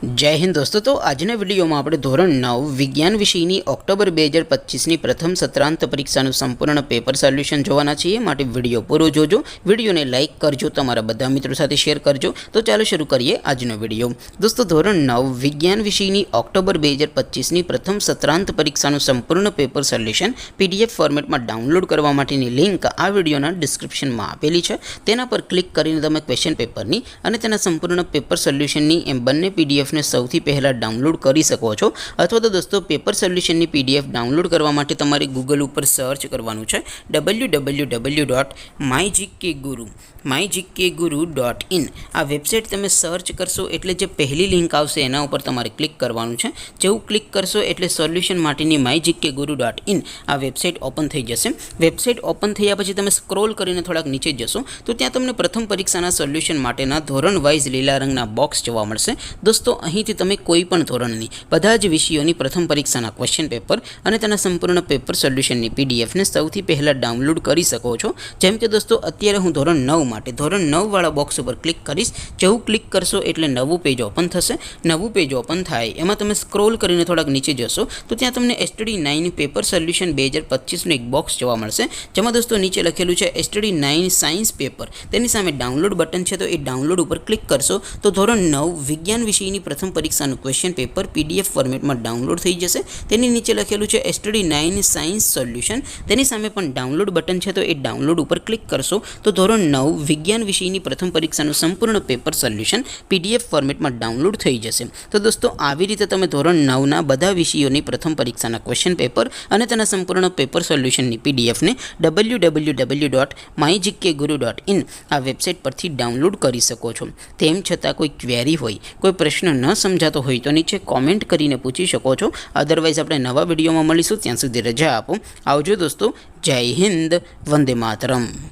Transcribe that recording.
जय हिंद दोस्तों। तो आजना विडियो में આપણે ધોરણ 9 વિજ્ઞાન વિષયની ઓક્ટોબર 2025ની પ્રથમ સત્રાંત પરીક્ષાનું સંપૂર્ણ પેપર સોલ્યુશન જોવાના છીએ। માટે વિડિયો પૂરો જોજો, વિડિયોને લાઈક કરજો, તમારા બધા મિત્રો સાથે શેર કરજો। તો ચાલો શરૂ કરીએ આજનો વિડિયો। દોસ્તો ધોરણ 9 વિજ્ઞાન વિષયની ઓક્ટોબર 2025ની પ્રથમ સત્રાંત પરીક્ષાનું સંપૂર્ણ પેપર સોલ્યુશન PDF ફોર્મેટમાં ડાઉનલોડ કરવા માટેની લિંક આ વિડિયોના ડિસ્ક્રિપ્શનમાં આપેલી છે। તેના પર ક્લિક કરીને તમે ક્વેશ્ચન પેપરની અને તેના સંપૂર્ણ પેપર સોલ્યુશનની એમ બંને PDF ने સૌથી પહેલા ડાઉનલોડ કરી શકો છો। અથવા તો દોસ્તો પેપર સોલ્યુશનની PDF ડાઉનલોડ કરવા માટે તમારે ગૂગલ ઉપર સર્ચ કરવાનું છે www.mygkguru.in। આ વેબસાઇટ તમે સર્ચ કરશો એટલે જે પહેલી લિંક આવશે એના ઉપર તમારે ક્લિક કરવાનું છે। જેવું ક્લિક કરશો એટલે સોલ્યુશન માટેની mygkguru.in આ વેબસાઇટ ઓપન થઈ જશે। વેબસાઇટ ઓપન થયા પછી તમે સ્ક્રોલ કરીને થોડાક નીચે જશો તો ત્યાં તમને પ્રથમ પરીક્ષાના સોલ્યુશન માટેના ધોરણ વાઇઝ લીલા રંગના બોક્સ જોવા મળશે। દોસ્તો અહીંથી તમે કોઈ પણ ધોરણની બધા જ વિષયોની પ્રથમ પરીક્ષાના ક્વેશ્ચન પેપર અને તેના સંપૂર્ણ પેપર સોલ્યુશનની PDF ને સૌથી પહેલા ડાઉનલોડ કરી શકો છો। જેમ કે દોસ્તો અત્યારે હું ધોરણ 9 માટે ધોરણ 9 વાળા બોક્સ ઉપર ક્લિક કરીશ। જેવું ક્લિક કરશો એટલે નવું પેજ ઓપન થશે। નવું પેજ ઓપન થાય એમાં તમે સ્ક્રોલ કરીને થોડાક નીચે જશો તો ત્યાં તમને STD9 પેપર સોલ્યુશન 2025 નું એક બોક્સ જોવા મળશે। જેમાં દોસ્તો નીચે લખેલું છે STD9 સાયન્સ પેપર, તેની સામે ડાઉનલોડ બટન છે તો એ ડાઉનલોડ ઉપર ક્લિક કરશો તો ધોરણ 9 વિજ્ઞાન વિષયની પ્રથમ પરીક્ષાનું ક્વેશ્ચન પેપર PDF ફોર્મેટમાં ડાઉનલોડ થઈ જશે। તેની નીચે લખેલું છે STD9 સાયન્સ સોલ્યુશન, તેની સામે પણ ડાઉનલોડ બટન છે તો એ ડાઉનલોડ ઉપર ક્લિક કરશો તો ધોરણ 9 વિજ્ઞાન વિષયની પ્રથમ પરીક્ષાનું સંપૂર્ણ પેપર સોલ્યુશન PDF ફોર્મેટમાં ડાઉનલોડ થઈ જશે। તો દોસ્તો આવી રીતે તમે ધોરણ 9ના બધા વિષયોની પ્રથમ પરીક્ષાના ક્વેશ્ચન પેપર અને તેના સંપૂર્ણ પેપર સોલ્યુશનની PDF ને www.mygkguru.in આ વેબસાઇટ પરથી ડાઉનલોડ કરી શકો છો। તેમ છતાં કોઈ ક્વેરી હોય, કોઈ પ્રશ્ન ન સમજાતો હોય તો નીચે કોમેન્ટ કરીને પૂછી શકો છો। અધરવાઇઝ આપણે નવા વિડીયોમાં મળીશું, ત્યાં સુધી રજા આપો। આવજો દોસ્તો, જય હિન્દ, વંદે માતરમ।